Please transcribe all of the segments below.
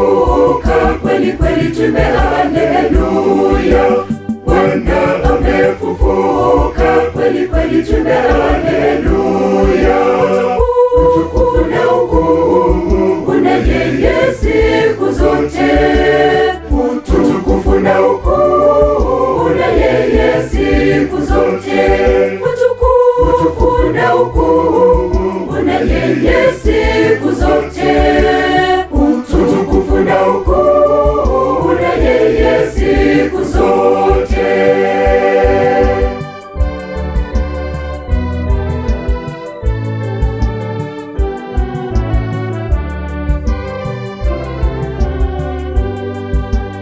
amefufuka kweli kweli, tuimbe haleluya. Bwana amefufuka kweli kweli, tuimbe haleluya. Utukufu na ukuu una yeye siku zote. Utukufu na ukuu una yeye siku zote. Utukufu na ukuu una yeye siku zote. Utukufu na ukuu una yeye siku zote.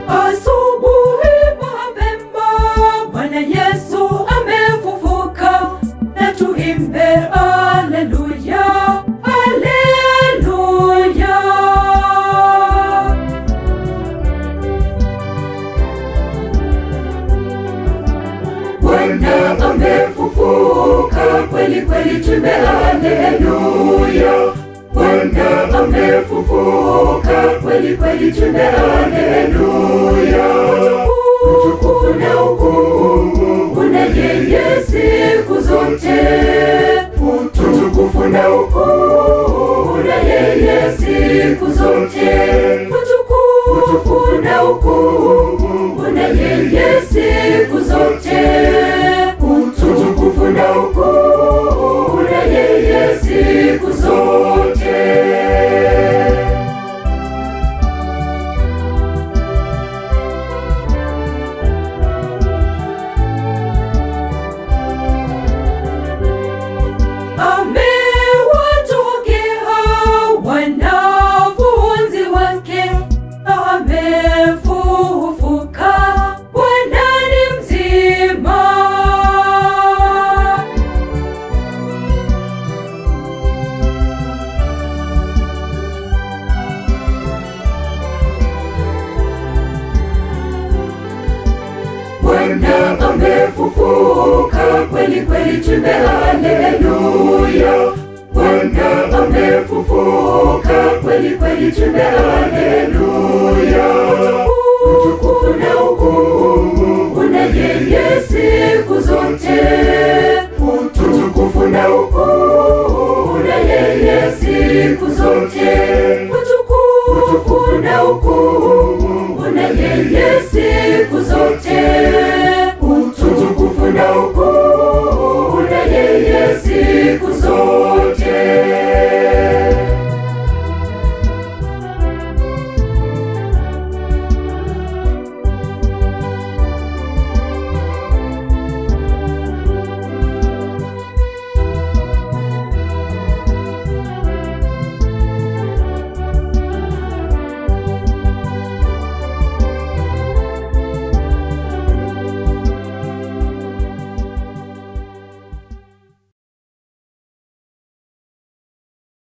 Asubuhi mapema Bwana Yesu amefufuka, na tuimbe haleluya, haleluya. Bwana amefufuka kweli kweli, tuimbe haleluya. Bwana amefufuka kweli kweli, tuimbe haleluya. Utukufu na ukuu una yeye siku zote. Utukufu na ukuu una yeye siku zote. Utukufu na ukuu una yeye siku zote. Utukufu na ukuu una yeye siku zote. Amewatokea wanafunzi wake, amefufuka, Bwana ni mzima. Bwana amefufuka kweli kweli, tuimbe haleluya. Bwana amefufuka kweli kweli, tuimbe haleluya. Utukufu na ukuu una yeye siku zote. Utukufu na ukuu una yeye siku zote. Utukufu na ukuu una yeye siku zote. Utukufu na ukuu una yeye siku zote.